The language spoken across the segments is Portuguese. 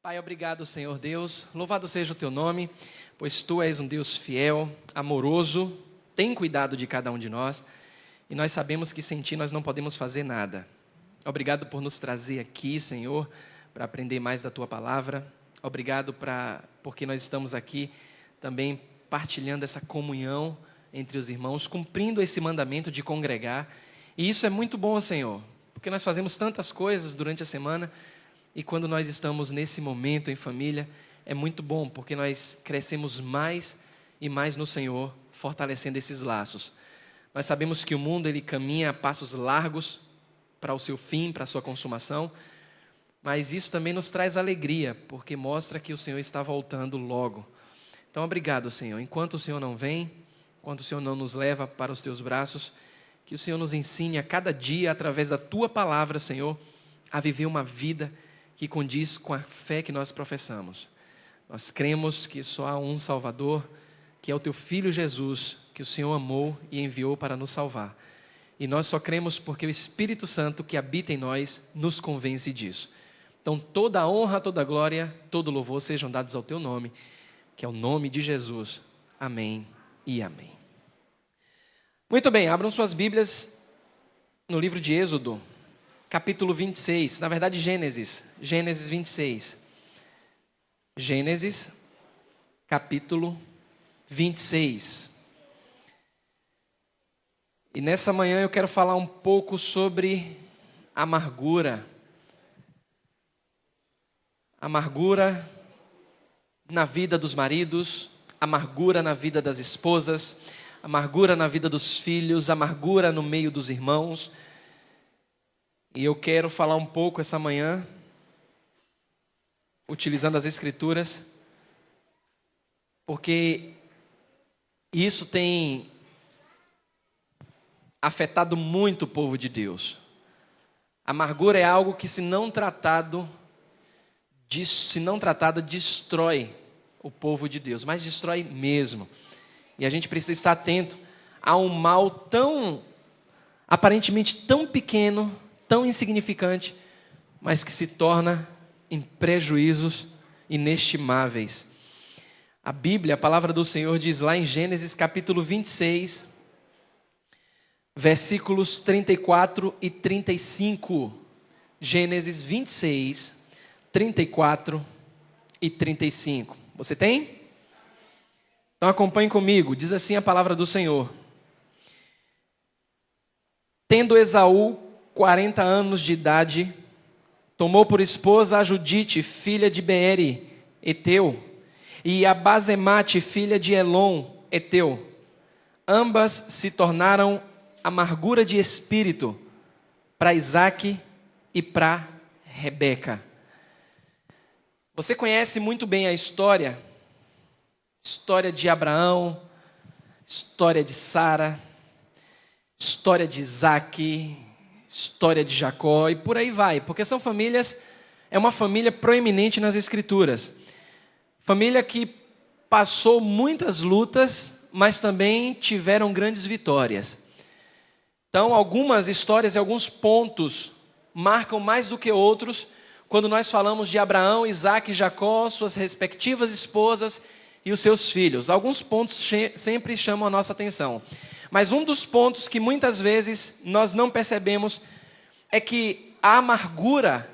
Pai, obrigado, Senhor Deus. Louvado seja o teu nome, pois tu és um Deus fiel, amoroso, tem cuidado de cada um de nós, e nós sabemos que sem ti nós não podemos fazer nada. Obrigado por nos trazer aqui, Senhor, para aprender mais da tua palavra. Obrigado porque nós estamos aqui também partilhando essa comunhão entre os irmãos, cumprindo esse mandamento de congregar. E isso é muito bom, Senhor, porque nós fazemos tantas coisas durante a semana, e quando nós estamos nesse momento em família, é muito bom, porque nós crescemos mais e mais no Senhor, fortalecendo esses laços. Nós sabemos que o mundo ele caminha a passos largos para o seu fim, para a sua consumação, mas isso também nos traz alegria, porque mostra que o Senhor está voltando logo. Então, obrigado, Senhor. Enquanto o Senhor não vem, enquanto o Senhor não nos leva para os teus braços, que o Senhor nos ensine a cada dia, através da tua palavra, Senhor, a viver uma vida que condiz com a fé que nós professamos. Nós cremos que só há um Salvador, que é o teu Filho Jesus, que o Senhor amou e enviou para nos salvar. E nós só cremos porque o Espírito Santo que habita em nós nos convence disso. Então toda a honra, toda a glória, todo o louvor sejam dados ao teu nome, que é o nome de Jesus. Amém e amém. Muito bem, abram suas Bíblias no livro de Êxodo, capítulo 26, na verdade Gênesis 26. Gênesis, capítulo 26. E nessa manhã eu quero falar um pouco sobre amargura. Amargura na vida dos maridos, amargura na vida das esposas, amargura na vida dos filhos, amargura no meio dos irmãos. E eu quero falar um pouco essa manhã, utilizando as Escrituras, porque isso tem afetado muito o povo de Deus. Amargura é algo que, se não tratada, destrói o povo de Deus, mas destrói mesmo. E a gente precisa estar atento a um mal aparentemente tão pequeno, tão insignificante, mas que se torna em prejuízos inestimáveis. A Bíblia, a palavra do Senhor diz lá em Gênesis capítulo 26, versículos 34 e 35. Gênesis 26, 34 e 35. Você tem? Então acompanhe comigo. Diz assim a palavra do Senhor. Tendo Esaú 40 anos de idade, tomou por esposa a Judite, filha de Beeri, Eteu, e a Basemate, filha de Elon, Eteu. Ambas se tornaram amargura de espírito para Isaque e para Rebeca. Você conhece muito bem a história de Abraão, história de Sara, história de Isaque, história de Jacó e por aí vai, porque é uma família proeminente nas Escrituras. Família que passou muitas lutas, mas também tiveram grandes vitórias. Então, algumas histórias e alguns pontos marcam mais do que outros quando nós falamos de Abraão, Isaque e Jacó, suas respectivas esposas e os seus filhos. Alguns pontos sempre chamam a nossa atenção. Mas um dos pontos que muitas vezes nós não percebemos é que a amargura,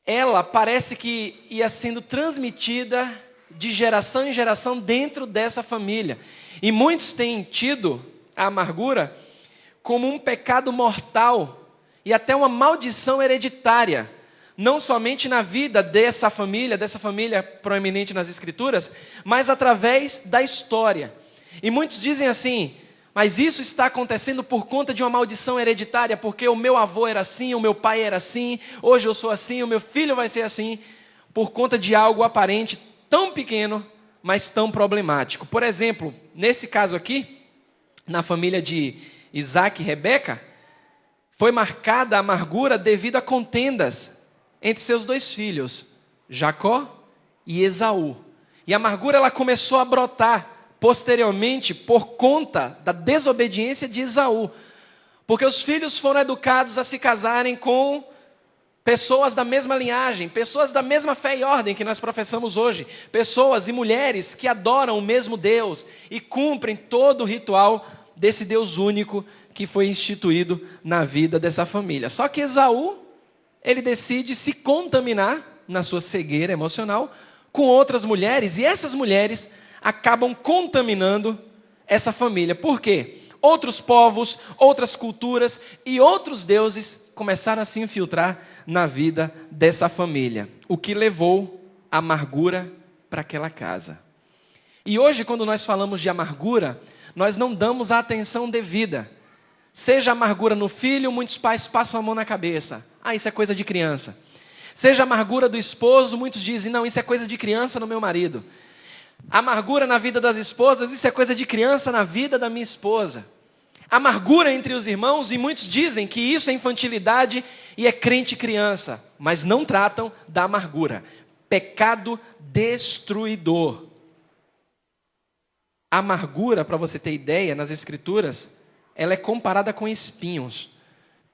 ela parece que ia sendo transmitida de geração em geração dentro dessa família. E muitos têm tido a amargura como um pecado mortal e até uma maldição hereditária. Não somente na vida dessa família proeminente nas Escrituras, mas através da história. E muitos dizem assim: mas isso está acontecendo por conta de uma maldição hereditária, porque o meu avô era assim, o meu pai era assim, hoje eu sou assim, o meu filho vai ser assim, por conta de algo aparente tão pequeno, mas tão problemático. Por exemplo, nesse caso aqui, na família de Isaque e Rebeca, foi marcada a amargura devido a contendas entre seus dois filhos, Jacó e Esaú. E a amargura ela começou a brotar posteriormente por conta da desobediência de Esaú. Porque os filhos foram educados a se casarem com pessoas da mesma linhagem, pessoas da mesma fé e ordem que nós professamos hoje, pessoas e mulheres que adoram o mesmo Deus e cumprem todo o ritual desse Deus único que foi instituído na vida dessa família. Só que Esaú, ele decide se contaminar na sua cegueira emocional com outras mulheres, e essas mulheres acabam contaminando essa família. Por quê? Outros povos, outras culturas e outros deuses começaram a se infiltrar na vida dessa família, o que levou a amargura para aquela casa. E hoje, quando nós falamos de amargura, nós não damos a atenção devida. Seja amargura no filho, muitos pais passam a mão na cabeça. Ah, isso é coisa de criança. Seja amargura do esposo, muitos dizem, não, isso é coisa de criança no meu marido. Amargura na vida das esposas, isso é coisa de criança na vida da minha esposa. Amargura entre os irmãos, e muitos dizem que isso é infantilidade e é crente criança, mas não tratam da amargura. Pecado destruidor. A amargura, para você ter ideia, nas Escrituras, ela é comparada com espinhos,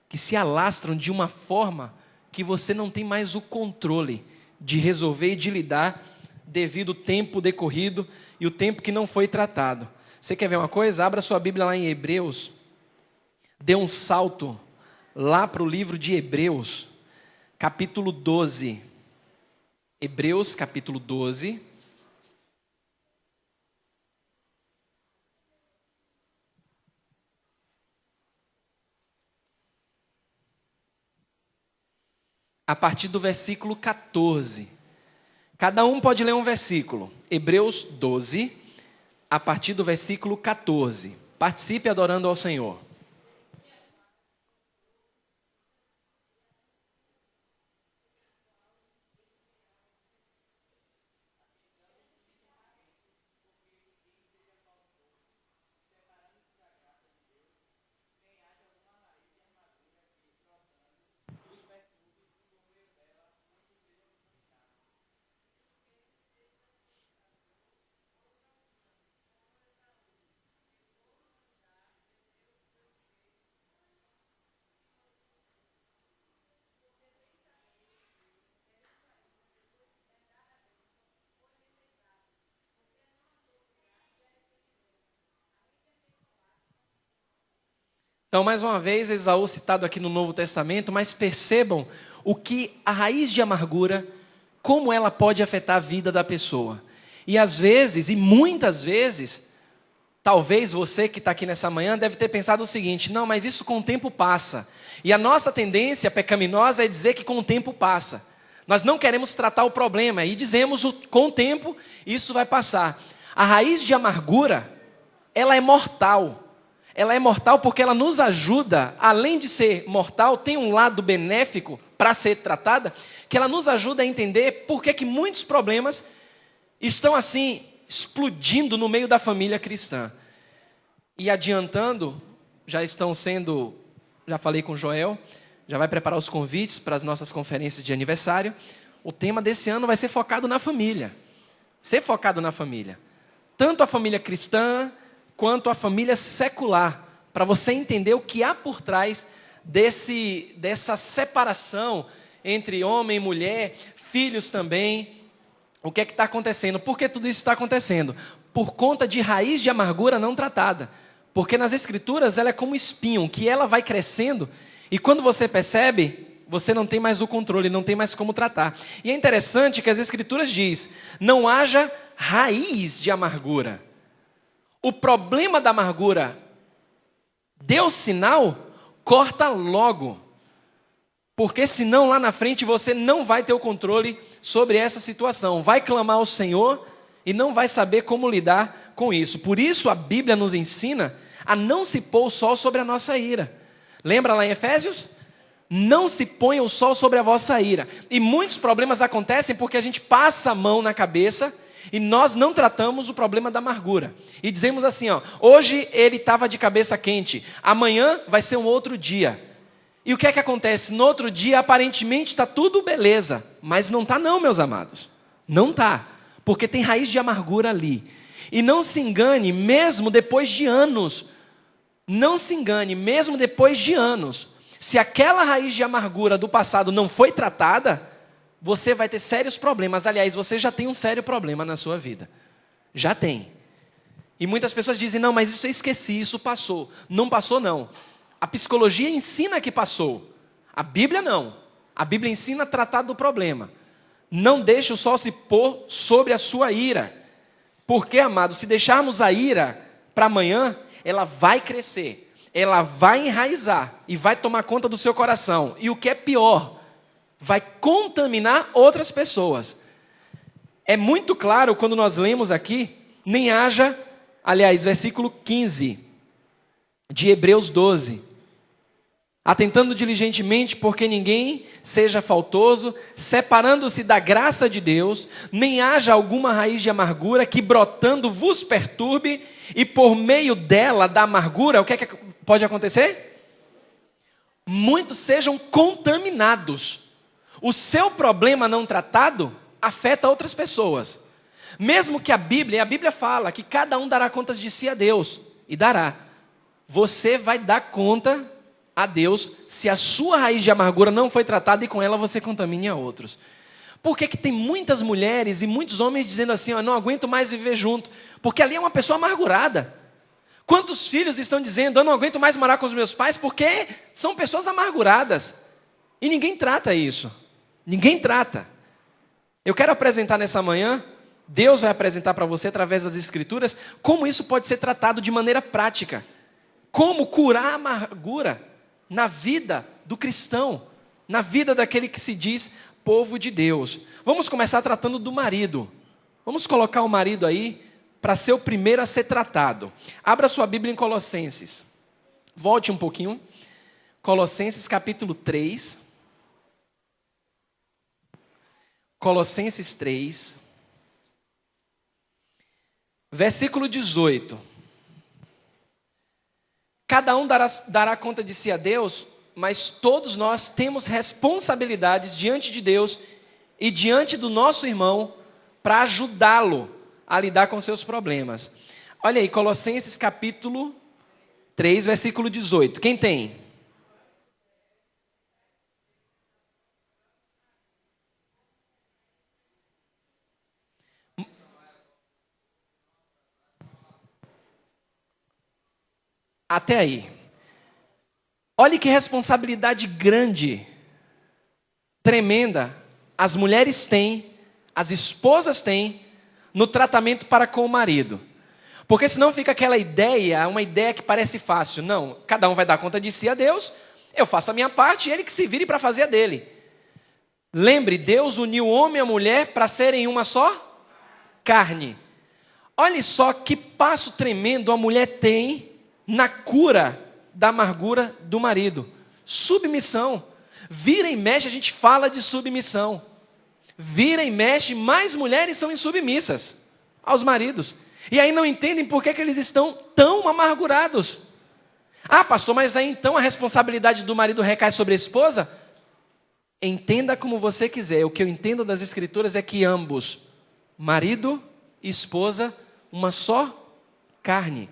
que se alastram de uma forma que você não tem mais o controle de resolver e de lidar devido ao tempo decorrido e o tempo que não foi tratado. Você quer ver uma coisa? Abra sua Bíblia lá em Hebreus. Dê um salto lá para o livro de Hebreus, capítulo 12. Hebreus, capítulo 12. A partir do versículo 14. Cada um pode ler um versículo. Hebreus 12, a partir do versículo 14. Participe adorando ao Senhor. Então, mais uma vez, Esaú citado aqui no Novo Testamento, mas percebam o que a raiz de amargura, como ela pode afetar a vida da pessoa. E às vezes, e muitas vezes, talvez você que está aqui nessa manhã deve ter pensado o seguinte, não, mas isso com o tempo passa. E a nossa tendência pecaminosa é dizer que com o tempo passa. Nós não queremos tratar o problema e dizemos com o tempo isso vai passar. A raiz de amargura, ela é mortal. Ela é mortal porque ela nos ajuda, além de ser mortal, tem um lado benéfico para ser tratada, que ela nos ajuda a entender por que muitos problemas estão assim, explodindo no meio da família cristã. E adiantando, já falei com o Joel, já vai preparar os convites para as nossas conferências de aniversário. O tema desse ano vai ser focado na família. Ser focado na família. Tanto a família cristã, quanto a família secular, para você entender o que há por trás dessa separação entre homem e mulher, filhos também. O que é que está acontecendo? Por que tudo isso está acontecendo? Por conta de raiz de amargura não tratada. Porque nas Escrituras ela é como um espinho, que ela vai crescendo, e quando você percebe, você não tem mais o controle, não tem mais como tratar. E é interessante que as Escrituras diz, não haja raiz de amargura. O problema da amargura deu sinal, corta logo. Porque senão lá na frente você não vai ter o controle sobre essa situação. Vai clamar ao Senhor e não vai saber como lidar com isso. Por isso a Bíblia nos ensina a não se pôr o sol sobre a nossa ira. Lembra lá em Efésios? Não se ponha o sol sobre a vossa ira. E muitos problemas acontecem porque a gente passa a mão na cabeça e nós não tratamos o problema da amargura. E dizemos assim, hoje ele estava de cabeça quente, amanhã vai ser um outro dia. E o que é que acontece? No outro dia, aparentemente está tudo beleza, mas não está não, meus amados. Não está, porque tem raiz de amargura ali. E não se engane, mesmo depois de anos. Não se engane, mesmo depois de anos. Se aquela raiz de amargura do passado não foi tratada, você vai ter sérios problemas. Aliás, você já tem um sério problema na sua vida. Já tem. E muitas pessoas dizem, não, mas isso eu esqueci, isso passou. Não passou, não. A psicologia ensina que passou. A Bíblia não. A Bíblia ensina a tratar do problema. Não deixe o sol se pôr sobre a sua ira. Porque, amado, se deixarmos a ira para amanhã, ela vai crescer. Ela vai enraizar e vai tomar conta do seu coração. E o que é pior, vai contaminar outras pessoas. É muito claro quando nós lemos aqui, nem haja, aliás, versículo 15 de Hebreus 12. Atentando diligentemente, porque ninguém seja faltoso, separando-se da graça de Deus, nem haja alguma raiz de amargura que brotando vos perturbe, e por meio dela, da amargura, o que é que pode acontecer? Muitos sejam contaminados. O seu problema não tratado afeta outras pessoas. Mesmo que a Bíblia fala que cada um dará contas de si a Deus, e dará. Você vai dar conta a Deus se a sua raiz de amargura não foi tratada e com ela você contamine a outros. Por que tem muitas mulheres e muitos homens dizendo assim, não aguento mais viver junto? Porque ali é uma pessoa amargurada. Quantos filhos estão dizendo, eu não aguento mais morar com os meus pais porque são pessoas amarguradas. E ninguém trata isso. Ninguém trata. Eu quero apresentar nessa manhã, Deus vai apresentar para você através das Escrituras, como isso pode ser tratado de maneira prática. Como curar a amargura na vida do cristão, na vida daquele que se diz povo de Deus. Vamos começar tratando do marido. Vamos colocar o marido aí para ser o primeiro a ser tratado. Abra sua Bíblia em Colossenses. Volte um pouquinho. Colossenses capítulo 3. Colossenses 3. Versículo 18. Cada um dará conta de si a Deus, mas todos nós temos responsabilidades diante de Deus e diante do nosso irmão para ajudá-lo a lidar com seus problemas. Olha aí, Colossenses capítulo 3, versículo 18. Quem tem? Até aí. Olha que responsabilidade grande, tremenda, as mulheres têm, as esposas têm, no tratamento para com o marido. Porque senão fica aquela ideia, uma ideia que parece fácil. Não, cada um vai dar conta de si a Deus, eu faço a minha parte e ele que se vire para fazer a dele. Lembre, Deus uniu o homem e a mulher para serem uma só carne. Olha só que passo tremendo a mulher tem na cura da amargura do marido. Submissão. Vira e mexe, a gente fala de submissão. Vira e mexe, mais mulheres são insubmissas aos maridos. E aí não entendem por que eles estão tão amargurados. Ah, pastor, mas aí então a responsabilidade do marido recai sobre a esposa? Entenda como você quiser. O que eu entendo das Escrituras é que ambos, marido e esposa, uma só carne.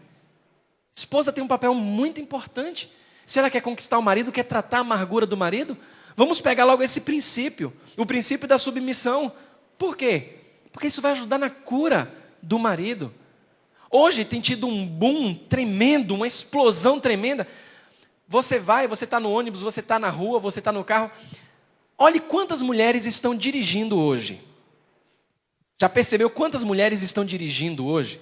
Esposa tem um papel muito importante. Se ela quer conquistar o marido, quer tratar a amargura do marido, vamos pegar logo esse princípio, o princípio da submissão. Por quê? Porque isso vai ajudar na cura do marido. Hoje tem tido um boom tremendo, uma explosão tremenda. Você está no ônibus, você está na rua, você está no carro. Olhe quantas mulheres estão dirigindo hoje. Já percebeu quantas mulheres estão dirigindo hoje?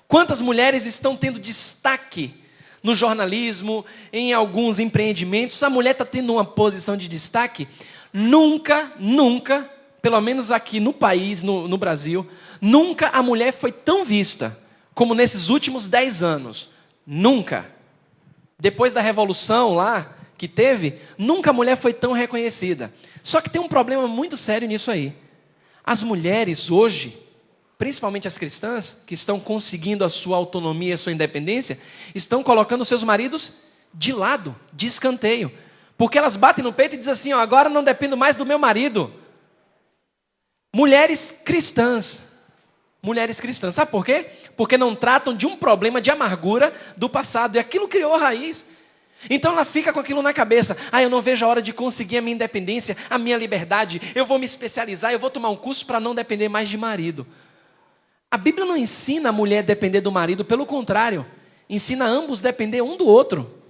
Quantas mulheres estão tendo destaque no jornalismo, em alguns empreendimentos? A mulher está tendo uma posição de destaque. Nunca, pelo menos aqui no país, no Brasil, nunca a mulher foi tão vista como nesses últimos 10 anos. Nunca. Depois da revolução lá que teve, nunca a mulher foi tão reconhecida. Só que tem um problema muito sério nisso aí. As mulheres hoje, principalmente as cristãs, que estão conseguindo a sua autonomia, a sua independência, estão colocando seus maridos de lado, de escanteio. Porque elas batem no peito e dizem assim, agora não dependo mais do meu marido. Mulheres cristãs. Sabe por quê? Porque não tratam de um problema de amargura do passado. E aquilo criou raiz. Então ela fica com aquilo na cabeça. Eu não vejo a hora de conseguir a minha independência, a minha liberdade. Eu vou me especializar, eu vou tomar um curso para não depender mais de marido. A Bíblia não ensina a mulher a depender do marido, pelo contrário. Ensina ambos a depender um do outro.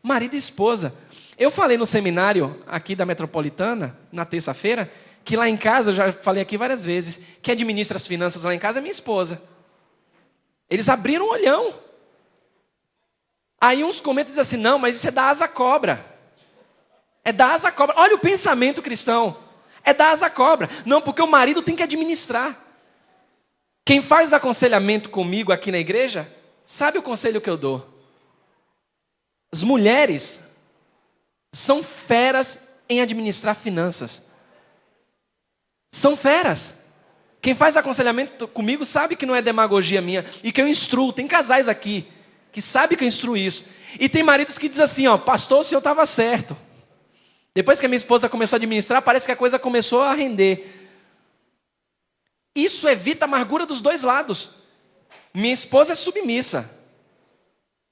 Marido e esposa. Eu falei no seminário aqui da Metropolitana, na terça-feira, que lá em casa, eu já falei aqui várias vezes, que administra as finanças lá em casa é minha esposa. Eles abriram o olhão. Aí uns comentam e dizem assim, não, mas isso é da asa cobra. É da asa cobra. Olha o pensamento cristão. É da asa cobra. Não, porque o marido tem que administrar. Quem faz aconselhamento comigo aqui na igreja, sabe o conselho que eu dou? As mulheres são feras em administrar finanças. São feras. Quem faz aconselhamento comigo sabe que não é demagogia minha e que eu instruo. Tem casais aqui que sabem que eu instruo isso. E tem maridos que dizem assim, pastor, o senhor estava certo. Depois que a minha esposa começou a administrar, parece que a coisa começou a render. Isso evita a amargura dos dois lados. Minha esposa é submissa.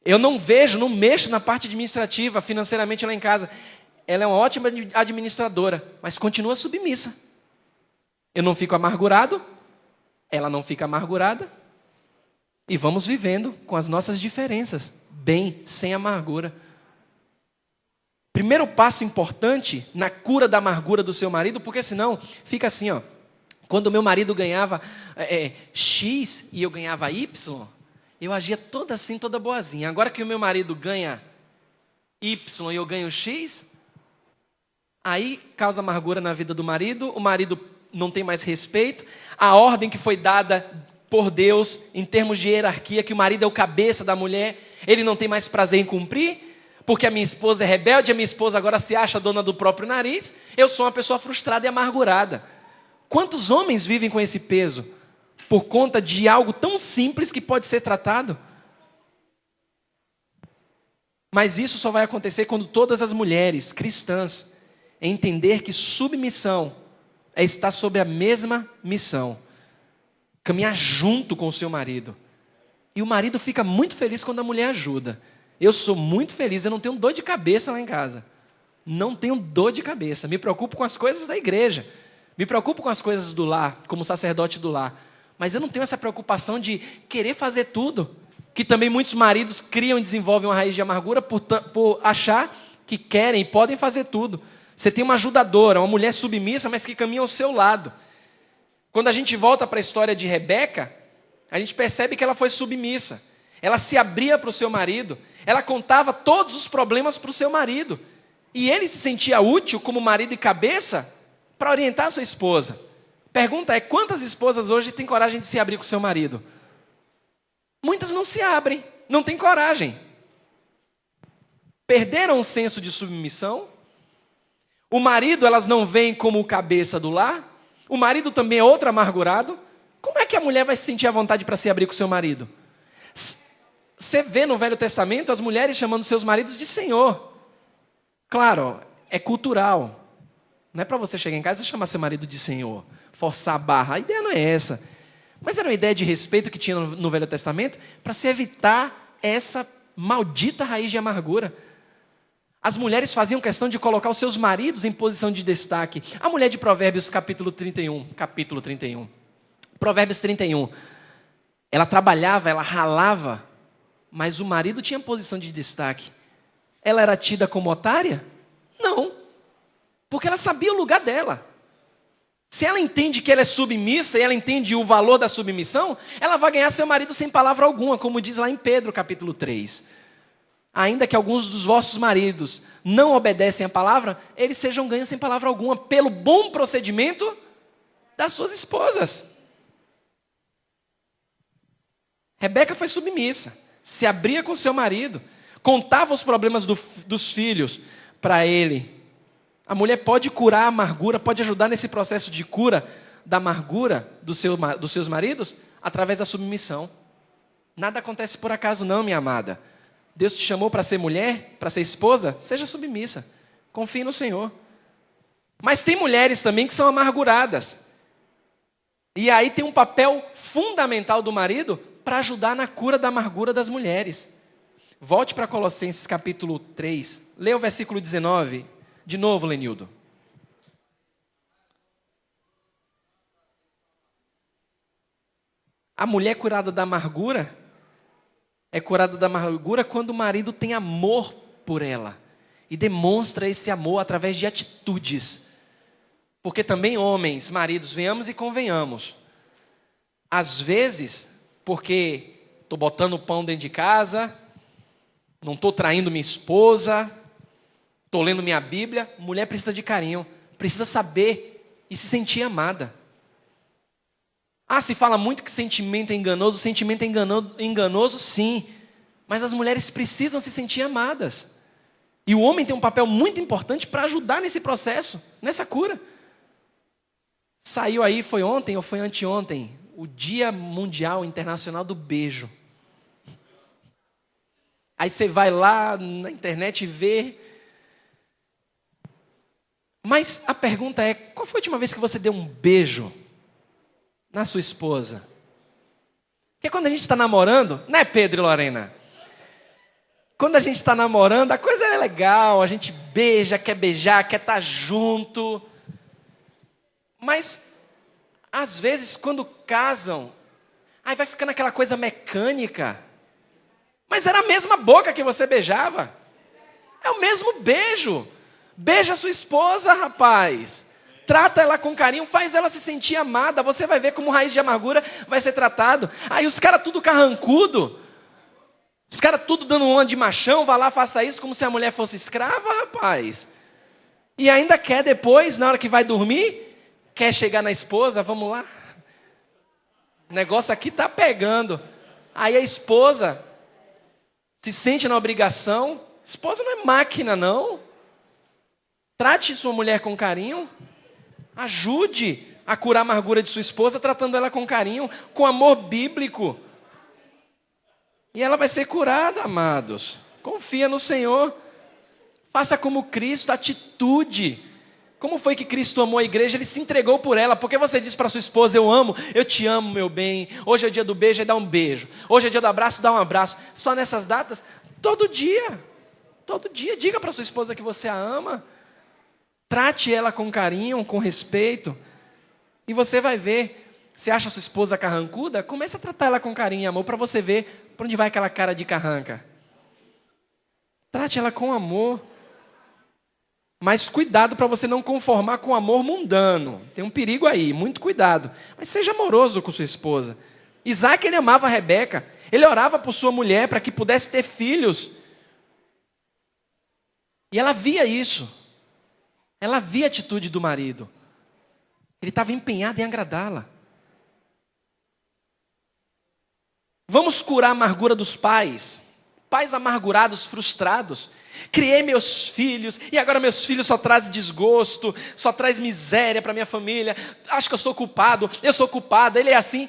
Eu não mexo na parte administrativa, financeiramente lá em casa. Ela é uma ótima administradora, mas continua submissa. Eu não fico amargurado, ela não fica amargurada. E vamos vivendo com as nossas diferenças, bem, sem amargura. Primeiro passo importante na cura da amargura do seu marido, porque senão fica assim, quando o meu marido ganhava X e eu ganhava Y, eu agia toda assim, toda boazinha. Agora que o meu marido ganha Y e eu ganho X, aí causa amargura na vida do marido, o marido não tem mais respeito, a ordem que foi dada por Deus, em termos de hierarquia, que o marido é o cabeça da mulher, ele não tem mais prazer em cumprir, porque a minha esposa é rebelde, a minha esposa agora se acha dona do próprio nariz, eu sou uma pessoa frustrada e amargurada. Quantos homens vivem com esse peso? Por conta de algo tão simples que pode ser tratado? Mas isso só vai acontecer quando todas as mulheres cristãs entender que submissão é estar sobre a mesma missão. Caminhar junto com o seu marido. E o marido fica muito feliz quando a mulher ajuda. Eu sou muito feliz, eu não tenho dor de cabeça lá em casa. Não tenho dor de cabeça. Me preocupo com as coisas da igreja. Me preocupo com as coisas do lar, como sacerdote do lar. Mas eu não tenho essa preocupação de querer fazer tudo. Que também muitos maridos criam e desenvolvem uma raiz de amargura por achar que querem e podem fazer tudo. Você tem uma ajudadora, uma mulher submissa, mas que caminha ao seu lado. Quando a gente volta para a história de Rebeca, a gente percebe que ela foi submissa. Ela se abria para o seu marido, ela contava todos os problemas para o seu marido. E ele se sentia útil como marido e cabeça para orientar a sua esposa. Pergunta é, quantas esposas hoje têm coragem de se abrir com o seu marido? Muitas não se abrem, não têm coragem. Perderam o senso de submissão. O marido elas não veem como o cabeça do lar. O marido também é outro amargurado. Como é que a mulher vai se sentir à vontade para se abrir com o seu marido? Você vê no Velho Testamento as mulheres chamando seus maridos de Senhor. Claro, é cultural. Não é para você chegar em casa e chamar seu marido de Senhor. Forçar a barra. A ideia não é essa. Mas era uma ideia de respeito que tinha no Velho Testamento para se evitar essa maldita raiz de amargura. As mulheres faziam questão de colocar os seus maridos em posição de destaque. A mulher de Provérbios, capítulo 31. Provérbios 31. Ela trabalhava, ela ralava, mas o marido tinha posição de destaque. Ela era tida como otária? Não. Porque ela sabia o lugar dela. Se ela entende que ela é submissa e ela entende o valor da submissão, ela vai ganhar seu marido sem palavra alguma, como diz lá em Pedro, capítulo 3. Ainda que alguns dos vossos maridos não obedecem à palavra, eles sejam ganhos sem palavra alguma, pelo bom procedimento das suas esposas. Rebeca foi submissa, se abria com seu marido, contava os problemas dos filhos para ele. A mulher pode curar a amargura, pode ajudar nesse processo de cura da amargura dos seus maridos através da submissão. Nada acontece por acaso não, minha amada. Deus te chamou para ser mulher, para ser esposa, seja submissa. Confie no Senhor. Mas tem mulheres também que são amarguradas. E aí tem um papel fundamental do marido para ajudar na cura da amargura das mulheres. Volte para Colossenses capítulo 3. Leia o versículo 19. De novo, Lenildo. A mulher curada da amargura é curada da amargura quando o marido tem amor por ela e demonstra esse amor através de atitudes. Porque também homens, maridos, venhamos e convenhamos. Às vezes, porque estou botando pão dentro de casa, não estou traindo minha esposa, estou lendo minha Bíblia, mulher precisa de carinho, precisa saber e se sentir amada. Se fala muito que sentimento é enganoso sim, mas as mulheres precisam se sentir amadas. E o homem tem um papel muito importante para ajudar nesse processo, nessa cura. Saiu aí, foi ontem ou foi anteontem, o Dia Mundial Internacional do Beijo. Aí você vai lá na internet e vê. Mas a pergunta é, qual foi a última vez que você deu um beijo na sua esposa? Porque quando a gente está namorando, né, Pedro e Lorena? Quando a gente está namorando, a coisa é legal, a gente beija, quer estar junto. Mas, às vezes, quando casam, aí vai ficando aquela coisa mecânica. Mas era a mesma boca que você beijava. É o mesmo beijo. Beija a sua esposa, rapaz. Trata ela com carinho, faz ela se sentir amada. Você vai ver como raiz de amargura vai ser tratado. Aí os caras tudo carrancudo. Os caras tudo dando uma de machão. Vá lá, faça isso como se a mulher fosse escrava, rapaz. E ainda quer depois, na hora que vai dormir, quer chegar na esposa, vamos lá. O negócio aqui tá pegando. Aí a esposa se sente na obrigação. Esposa não é máquina, não. Trate sua mulher com carinho. Ajude a curar a amargura de sua esposa, tratando ela com carinho, com amor bíblico. E ela vai ser curada, amados. Confia no Senhor. Faça como Cristo, atitude. Como foi que Cristo amou a igreja? Ele se entregou por ela. Porque você diz para sua esposa, eu te amo, meu bem. Hoje é o dia do beijo, dá um beijo. Hoje é o dia do abraço, dá um abraço. Só nessas datas? Todo dia. Todo dia. Diga para sua esposa que você a ama. Trate ela com carinho, com respeito. E você vai ver. Você acha sua esposa carrancuda? Comece a tratar ela com carinho e amor para você ver para onde vai aquela cara de carranca. Trate ela com amor. Mas cuidado para você não conformar com o amor mundano. Tem um perigo aí, muito cuidado. Mas seja amoroso com sua esposa. Isaac, ele amava a Rebeca. Ele orava por sua mulher para que pudesse ter filhos. E ela via isso. Ela via a atitude do marido. Ele estava empenhado em agradá-la. Vamos curar a amargura dos pais. Pais amargurados, frustrados. Criei meus filhos e agora meus filhos só trazem desgosto, só traz miséria para minha família. Acho que eu sou culpado, eu sou culpada, ele é assim.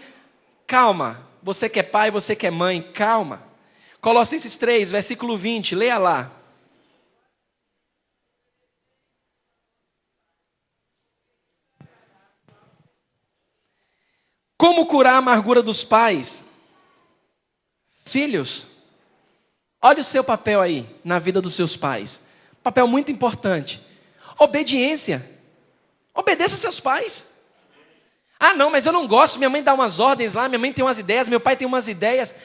Calma, você que é pai, você que é mãe, calma. Colossenses 3, versículo 20, leia lá. Como curar a amargura dos pais? Filhos, olha o seu papel aí na vida dos seus pais. Papel muito importante. Obediência. Obedeça seus pais. Não, mas eu não gosto. Minha mãe dá umas ordens lá, minha mãe tem umas ideias, meu pai tem umas ideias.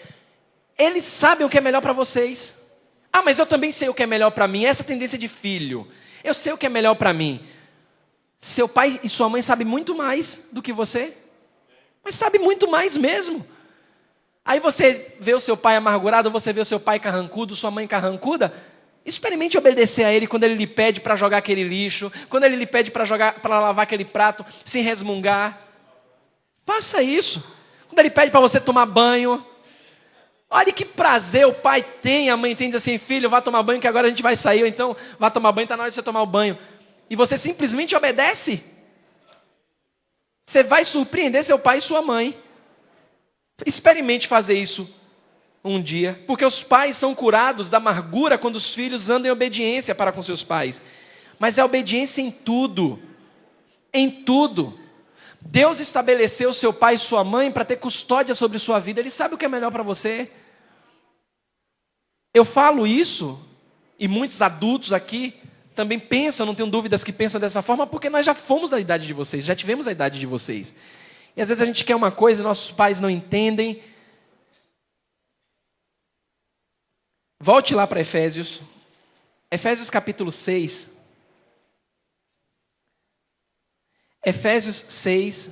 Eles sabem o que é melhor para vocês. Mas eu também sei o que é melhor para mim. Essa tendência de filho. Eu sei o que é melhor para mim. Seu pai e sua mãe sabem muito mais do que você. Mas sabe muito mais mesmo. Aí você vê o seu pai amargurado, você vê o seu pai carrancudo, sua mãe carrancuda. Experimente obedecer a ele quando ele lhe pede para jogar aquele lixo, quando ele lhe pede para lavar aquele prato, sem resmungar. Faça isso. Quando ele pede para você tomar banho. Olha que prazer o pai tem, a mãe tem, diz assim, filho, vá tomar banho que agora a gente vai sair, ou então vá tomar banho, está na hora de você tomar o banho. E você simplesmente obedece. Você vai surpreender seu pai e sua mãe. Experimente fazer isso um dia, porque os pais são curados da amargura quando os filhos andam em obediência para com seus pais. Mas é obediência em tudo. Em tudo. Deus estabeleceu seu pai e sua mãe para ter custódia sobre sua vida. Ele sabe o que é melhor para você. Eu falo isso, e muitos adultos aqui também pensam, não tenho dúvidas que pensam dessa forma, porque nós já fomos da idade de vocês, já tivemos a idade de vocês. E às vezes a gente quer uma coisa e nossos pais não entendem. Volte lá para Efésios. Efésios capítulo 6. Efésios 6,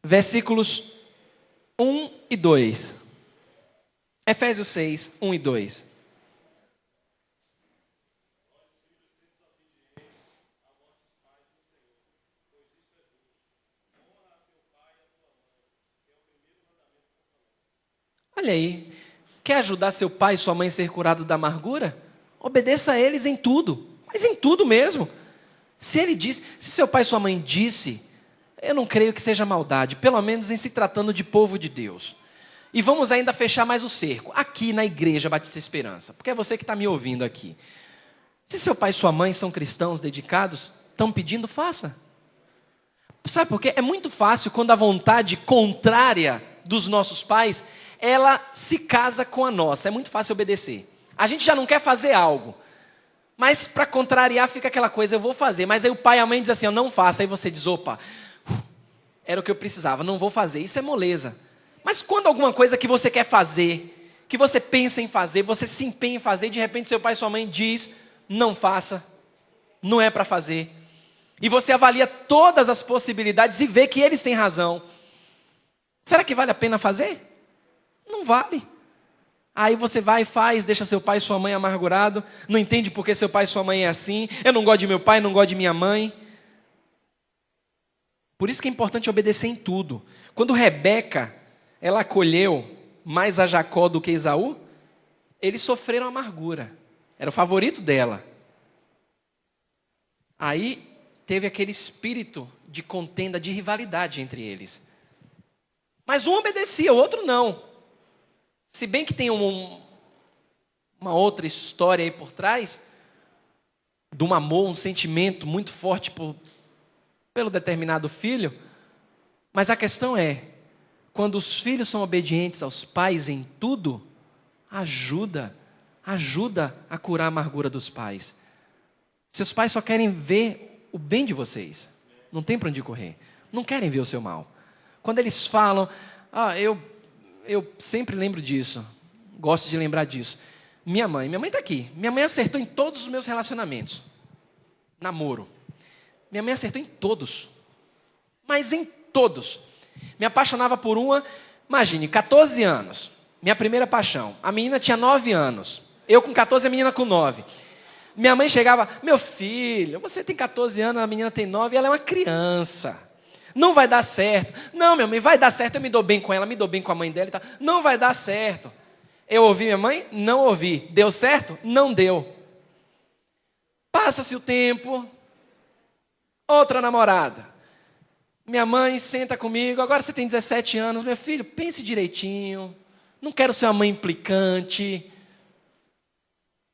versículos 1 e 2. Efésios 6, 1 e 2. Olha aí, quer ajudar seu pai e sua mãe a ser curado da amargura? Obedeça a eles em tudo, mas em tudo mesmo. Se seu pai e sua mãe disse, eu não creio que seja maldade, pelo menos em se tratando de povo de Deus. E vamos ainda fechar mais o cerco, aqui na Igreja Batista Esperança, porque é você que está me ouvindo aqui. Se seu pai e sua mãe são cristãos dedicados, estão pedindo, faça. Sabe por quê? É muito fácil quando a vontade contrária dos nossos pais, ela se casa com a nossa, é muito fácil obedecer. A gente já não quer fazer algo, mas para contrariar fica aquela coisa, eu vou fazer, mas aí o pai e a mãe dizem assim, eu não faço, aí você diz, opa, era o que eu precisava, não vou fazer, isso é moleza. Mas quando alguma coisa que você quer fazer, que você pensa em fazer, você se empenha em fazer, de repente seu pai e sua mãe diz, não faça, não é para fazer. E você avalia todas as possibilidades e vê que eles têm razão. Será que vale a pena fazer? Não vale. Aí você vai e faz, deixa seu pai e sua mãe amargurado, não entende por que seu pai e sua mãe é assim, eu não gosto de meu pai, não gosto de minha mãe. Por isso que é importante obedecer em tudo. Quando Rebeca, ela acolheu mais a Jacó do que Esaú, eles sofreram amargura, era o favorito dela. Aí teve aquele espírito de contenda, de rivalidade entre eles. Mas um obedecia, o outro não. Se bem que tem uma outra história aí por trás, de um amor, um sentimento muito forte pelo determinado filho, mas a questão é, quando os filhos são obedientes aos pais em tudo, ajuda a curar a amargura dos pais. Seus pais só querem ver o bem de vocês, não tem para onde correr, não querem ver o seu mal. Quando eles falam, eu sempre lembro disso, gosto de lembrar disso. Minha mãe está aqui. Minha mãe acertou em todos os meus relacionamentos. Namoro. Minha mãe acertou em todos. Mas em todos. Me apaixonava por uma, imagine, 14 anos. Minha primeira paixão. A menina tinha 9 anos. Eu com 14, a menina com 9. Minha mãe chegava, meu filho, você tem 14 anos, a menina tem 9, ela é uma criança. Não vai dar certo. Não, minha mãe, vai dar certo, eu me dou bem com ela, me dou bem com a mãe dela e tal. Não vai dar certo. Eu ouvi minha mãe? Não ouvi. Deu certo? Não deu. Passa-se o tempo, outra namorada. Minha mãe senta comigo, agora você tem 17 anos, meu filho, pense direitinho, não quero ser uma mãe implicante.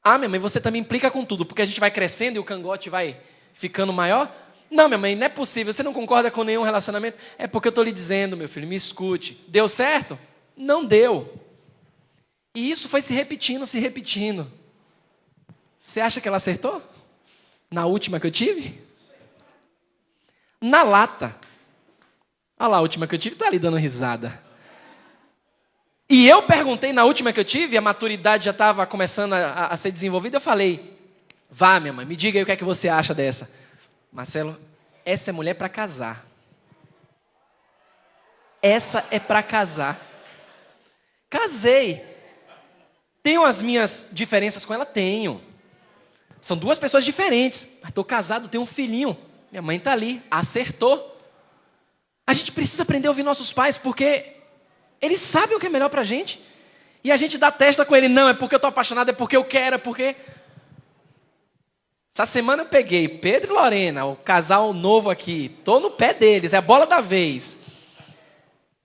Ah, minha mãe, você também implica com tudo, porque a gente vai crescendo e o cangote vai ficando maior. Não, minha mãe, não é possível, você não concorda com nenhum relacionamento? É porque eu estou lhe dizendo, meu filho, me escute. Deu certo? Não deu. E isso foi se repetindo, se repetindo. Você acha que ela acertou? Na última que eu tive? Na lata. Olha lá, a última que eu tive, está ali dando risada. E eu perguntei na última que eu tive, a maturidade já estava começando a ser desenvolvida, eu falei, vá minha mãe, me diga aí o que é que você acha dessa. Marcelo, essa é mulher para casar. Essa é para casar. Casei. Tenho as minhas diferenças com ela? Tenho. São duas pessoas diferentes. Mas estou casado, tenho um filhinho. Minha mãe está ali, acertou. A gente precisa aprender a ouvir nossos pais, porque eles sabem o que é melhor para a gente. E a gente dá testa com ele, não, é porque eu estou apaixonado, é porque eu quero, é porque... Essa semana eu peguei Pedro e Lorena, o casal novo aqui. Estou no pé deles, é a bola da vez.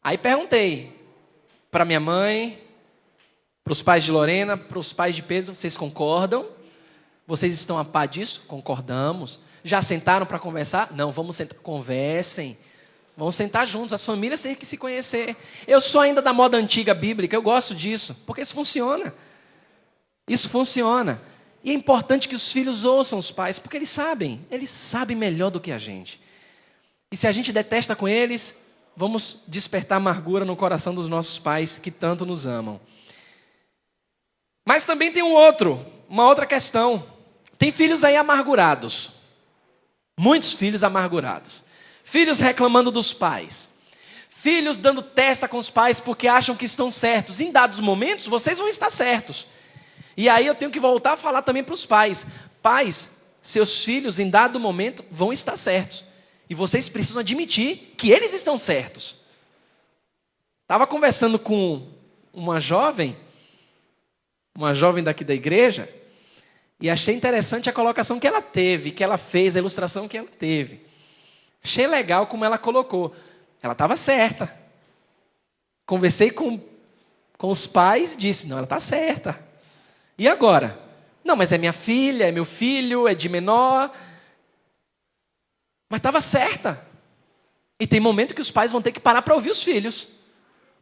Aí perguntei para minha mãe, para os pais de Lorena, para os pais de Pedro, vocês concordam? Vocês estão a par disso? Concordamos. Já sentaram para conversar? Não, vamos sentar. Conversem. Vamos sentar juntos, as famílias têm que se conhecer. Eu sou ainda da moda antiga bíblica, eu gosto disso, porque isso funciona. Isso funciona. E é importante que os filhos ouçam os pais, porque eles sabem melhor do que a gente. E se a gente detesta com eles, vamos despertar amargura no coração dos nossos pais que tanto nos amam. Mas também tem uma outra questão. Tem filhos aí amargurados. Muitos filhos amargurados. Filhos reclamando dos pais. Filhos dando testa com os pais porque acham que estão certos. Em dados momentos, vocês vão estar certos. E aí eu tenho que voltar a falar também para os pais. Pais, seus filhos em dado momento vão estar certos. E vocês precisam admitir que eles estão certos. Estava conversando com uma jovem daqui da igreja, e achei interessante a colocação que ela teve, que ela fez, a ilustração que ela teve. Achei legal como ela colocou. Ela estava certa. Conversei com os pais, disse, não, ela está certa. E agora? Não, mas é minha filha, é meu filho, é de menor. Mas estava certa. E tem momento que os pais vão ter que parar para ouvir os filhos.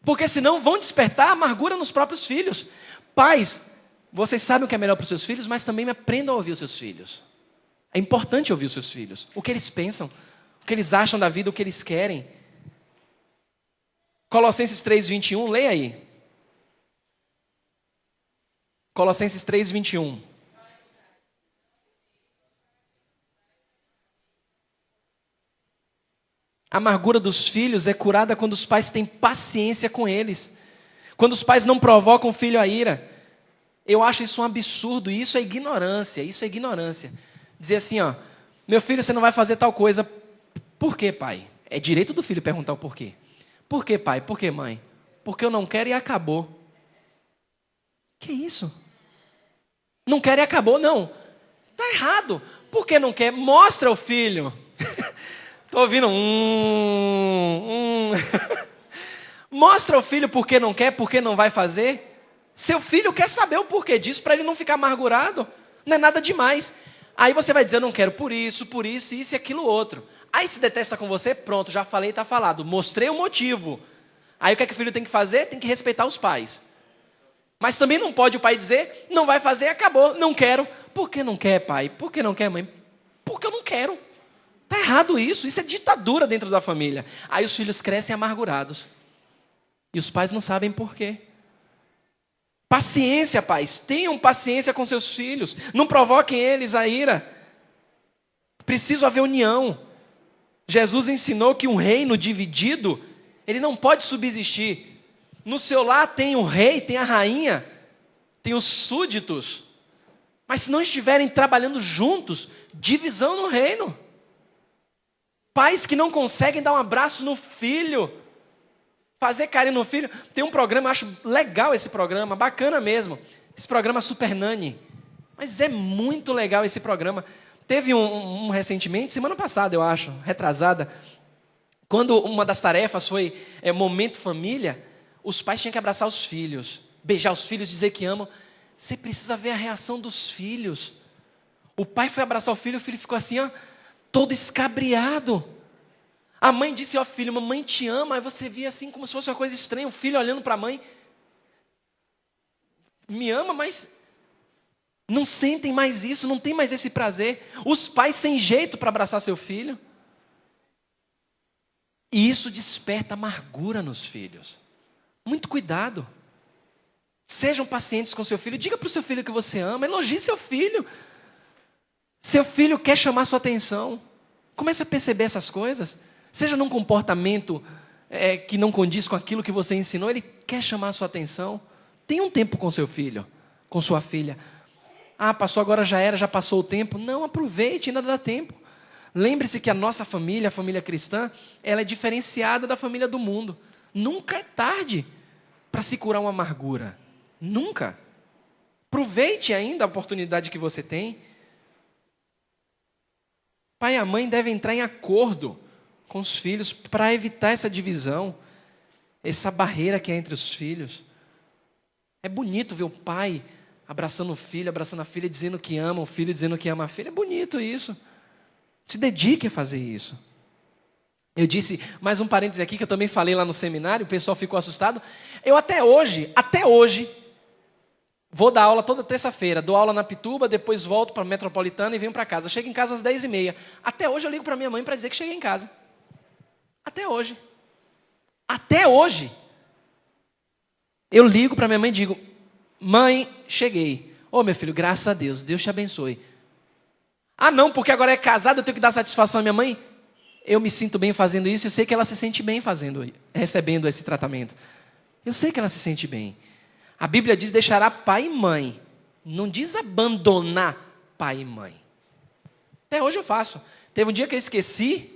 Porque senão vão despertar amargura nos próprios filhos. Pais, vocês sabem o que é melhor para os seus filhos, mas também aprendam a ouvir os seus filhos. É importante ouvir os seus filhos. O que eles pensam, o que eles acham da vida, o que eles querem. Colossenses 3:21, leia aí. Colossenses 3:21. A amargura dos filhos é curada quando os pais têm paciência com eles. Quando os pais não provocam o filho à ira. Eu acho isso um absurdo, e isso é ignorância, Dizer assim, ó, meu filho, você não vai fazer tal coisa. Por quê, pai? É direito do filho perguntar o porquê. Por quê, pai? Por quê, mãe? Porque eu não quero e acabou. Que isso? Não quero e acabou, não. Está errado. Por que não quer? Mostra o filho. Estou ouvindo Mostra o filho por que não quer, por que não vai fazer. Seu filho quer saber o porquê disso, para ele não ficar amargurado. Não é nada demais. Aí você vai dizer, eu não quero por isso, isso e aquilo outro. Aí se detesta com você, pronto, já falei, está falado. Mostrei o motivo. Aí o que é que o filho tem que fazer? Tem que respeitar os pais. Mas também não pode o pai dizer, não vai fazer, acabou, não quero. Por que não quer, pai? Por que não quer, mãe? Porque eu não quero. Está errado isso é ditadura dentro da família. Aí os filhos crescem amargurados. E os pais não sabem por quê. Paciência, pais. Tenham paciência com seus filhos. Não provoquem eles a ira. Preciso haver união. Jesus ensinou que um reino dividido, ele não pode subsistir. No seu lar tem o rei, tem a rainha, tem os súditos. Mas se não estiverem trabalhando juntos, divisão no reino. Pais que não conseguem dar um abraço no filho, fazer carinho no filho. Tem um programa, eu acho legal esse programa, bacana mesmo. Esse programa Super Nanny. Mas é muito legal esse programa. Teve um recentemente, semana passada eu acho, retrasada, quando uma das tarefas foi momento família, os pais tinham que abraçar os filhos, beijar os filhos, dizer que amam. Você precisa ver a reação dos filhos. O pai foi abraçar o filho ficou assim, ó, todo escabriado. A mãe disse, ó filho, mamãe te ama. Aí você via assim como se fosse uma coisa estranha, o filho olhando para a mãe. Me ama, mas não sentem mais isso, não tem mais esse prazer. Os pais sem jeito para abraçar seu filho. E isso desperta amargura nos filhos. Muito cuidado. Sejam pacientes com seu filho. Diga para o seu filho que você ama. Elogie seu filho. Seu filho quer chamar sua atenção. Comece a perceber essas coisas. Seja num comportamento que não condiz com aquilo que você ensinou, ele quer chamar a sua atenção. Tenha um tempo com seu filho, com sua filha. Ah, passou agora, já passou o tempo. Não, aproveite, ainda dá tempo. Lembre-se que a nossa família, a família cristã, ela é diferenciada da família do mundo. Nunca é tarde para se curar uma amargura. Nunca. Aproveite ainda a oportunidade que você tem. Pai e a mãe devem entrar em acordo com os filhos para evitar essa divisão, essa barreira que é entre os filhos. É bonito ver o pai abraçando o filho, abraçando a filha, dizendo que ama o filho, dizendo que ama a filha. É bonito isso. Se dedique a fazer isso. Eu disse, mais um parêntese aqui, que eu também falei lá no seminário, o pessoal ficou assustado. Eu até hoje, Vou dar aula toda terça-feira, dou aula na Pituba, depois volto para a Metropolitana e venho para casa. Chego em casa às 10h30. Até hoje eu ligo para minha mãe para dizer que cheguei em casa. Até hoje. Até hoje. Eu ligo para minha mãe e digo: mãe, cheguei. Ô, meu filho, graças a Deus, Deus te abençoe. Ah, não, porque agora é casado, eu tenho que dar satisfação à minha mãe? Eu me sinto bem fazendo isso, eu sei que ela se sente bem recebendo esse tratamento. Eu sei que ela se sente bem. A Bíblia diz: deixará pai e mãe. Não diz abandonar pai e mãe. Até hoje eu faço. Teve um dia que eu esqueci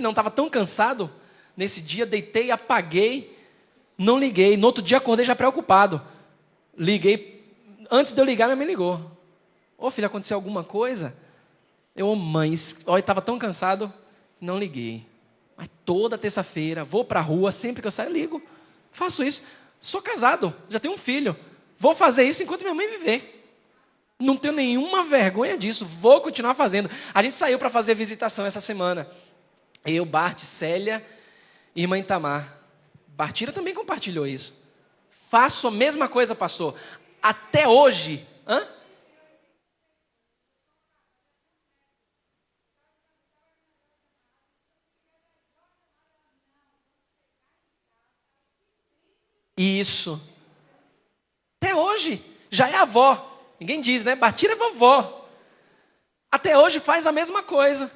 não, estava tão cansado. Nesse dia deitei, apaguei, não liguei. No outro dia acordei já preocupado. Liguei, antes de eu ligar minha mãe ligou. Ô filho, aconteceu alguma coisa? Eu, mãe, eu estava tão cansado, não liguei. Mas toda terça-feira, vou para a rua, sempre que eu saio, ligo. Faço isso. Sou casado, já tenho um filho. Vou fazer isso enquanto minha mãe viver. Não tenho nenhuma vergonha disso. Vou continuar fazendo. A gente saiu para fazer visitação essa semana. Eu, Bart, Célia e irmã Itamar. Bartira também compartilhou isso. Faço a mesma coisa, pastor. Até hoje. Hã? Isso. Até hoje. Já é avó. Ninguém diz, né? Bartira é vovó. Até hoje faz a mesma coisa.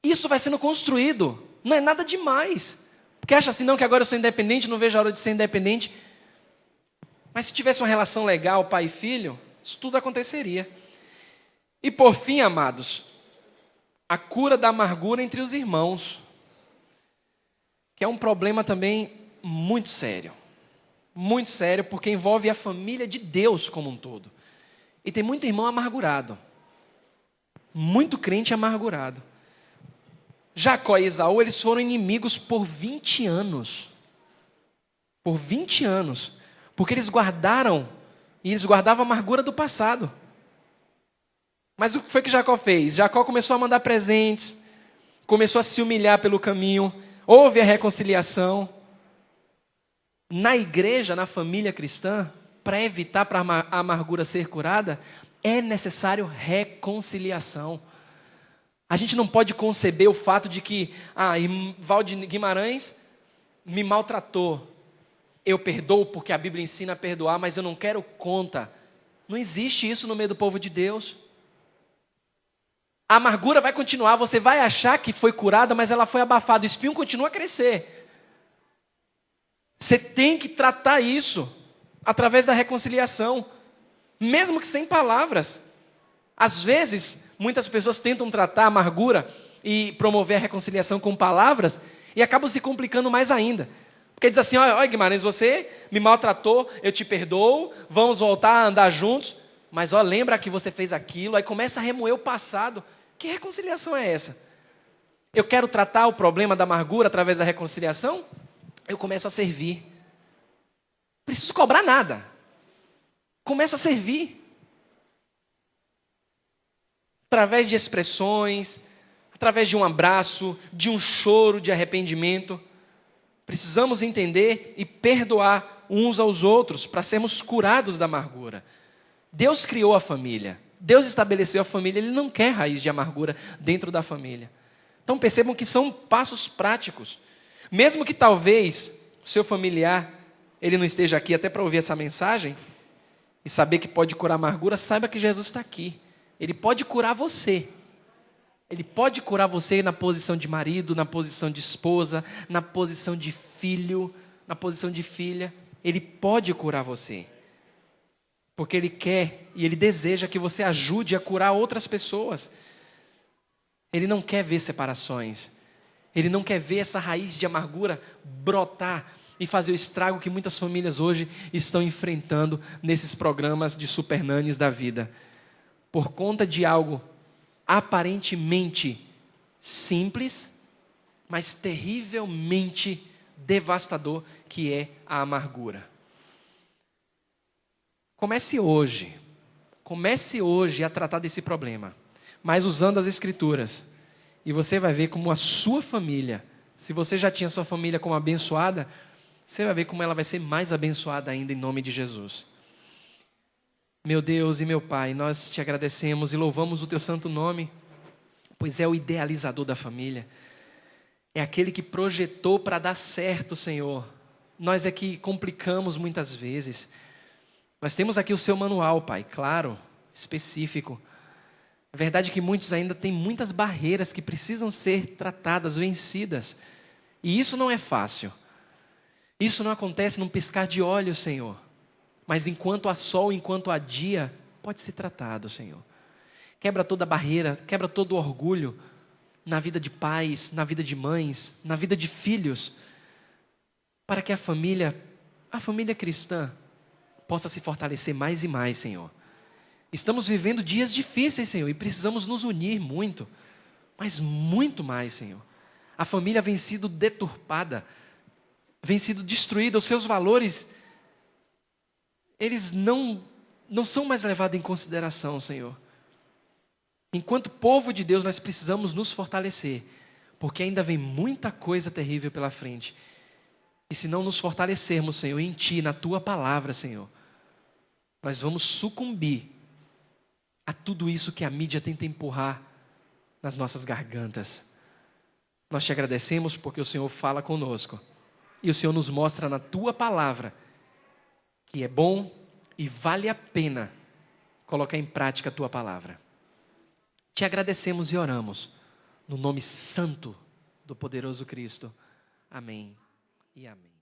Isso vai sendo construído. Não é nada demais. Porque acha assim, não, que agora eu sou independente, não vejo a hora de ser independente. Mas se tivesse uma relação legal, pai e filho, isso tudo aconteceria. E por fim, amados, a cura da amargura entre os irmãos. Que é um problema também muito sério. Muito sério, porque envolve a família de Deus como um todo. E tem muito irmão amargurado. Muito crente amargurado. Jacó e Esaú, eles foram inimigos por 20 anos. Por 20 anos. Porque eles guardavam a amargura do passado. Mas o que foi que Jacó fez? Jacó começou a mandar presentes, começou a se humilhar pelo caminho, houve a reconciliação. Na igreja, na família cristã, para evitar a amargura ser curada, é necessário reconciliação. A gente não pode conceber o fato de que Valde Guimarães me maltratou. Eu perdoo porque a Bíblia ensina a perdoar, mas eu não quero conta. Não existe isso no meio do povo de Deus. A amargura vai continuar, você vai achar que foi curada, mas ela foi abafada. O espinho continua a crescer. Você tem que tratar isso através da reconciliação, mesmo que sem palavras. Às vezes, muitas pessoas tentam tratar a amargura e promover a reconciliação com palavras e acabam se complicando mais ainda. Porque diz assim: olha Guimarães, você me maltratou, eu te perdoo, vamos voltar a andar juntos, mas lembra que você fez aquilo, aí começa a remoer o passado. Que reconciliação é essa? Eu quero tratar o problema da amargura através da reconciliação? Eu começo a servir. Não preciso cobrar nada. Começo a servir. Através de expressões, através de um abraço, de um choro de arrependimento. Precisamos entender e perdoar uns aos outros para sermos curados da amargura. Deus criou a família. Deus estabeleceu a família. Ele não quer raiz de amargura dentro da família. Então percebam que são passos práticos. Mesmo que talvez o seu familiar ele não esteja aqui até para ouvir essa mensagem e saber que pode curar a amargura, saiba que Jesus está aqui. Ele pode curar você. Ele pode curar você na posição de marido, na posição de esposa, na posição de filho, na posição de filha. Ele pode curar você. Porque Ele quer e Ele deseja que você ajude a curar outras pessoas. Ele não quer ver separações. Ele não quer ver essa raiz de amargura brotar e fazer o estrago que muitas famílias hoje estão enfrentando nesses programas de supernanes da vida. Por conta de algo aparentemente simples, mas terrivelmente devastador, que é a amargura. Comece hoje a tratar desse problema, mas usando as Escrituras. E você vai ver como a sua família, se você já tinha sua família como abençoada, você vai ver como ela vai ser mais abençoada ainda em nome de Jesus. Meu Deus e meu Pai, nós te agradecemos e louvamos o teu santo nome, pois é o idealizador da família. É aquele que projetou para dar certo, Senhor. Nós é que complicamos muitas vezes. Nós temos aqui o seu manual, Pai, claro, específico. A verdade é que muitos ainda têm muitas barreiras que precisam ser tratadas, vencidas. E isso não é fácil. Isso não acontece num piscar de olhos, Senhor. Mas enquanto há sol, enquanto há dia, pode ser tratado, Senhor. Quebra toda barreira, quebra todo orgulho na vida de pais, na vida de mães, na vida de filhos, para que a família cristã, possa se fortalecer mais e mais, Senhor. Estamos vivendo dias difíceis, Senhor, e precisamos nos unir muito, mas muito mais, Senhor. A família vem sido deturpada, vem sido destruída, os seus valores, eles não são mais levados em consideração, Senhor. Enquanto povo de Deus, nós precisamos nos fortalecer, porque ainda vem muita coisa terrível pela frente. E se não nos fortalecermos, Senhor, em Ti, na Tua palavra, Senhor, nós vamos sucumbir a tudo isso que a mídia tenta empurrar nas nossas gargantas. Nós te agradecemos porque o Senhor fala conosco. E o Senhor nos mostra na Tua palavra que é bom e vale a pena colocar em prática a Tua palavra. Te agradecemos e oramos no nome santo do poderoso Cristo. Amém e amém.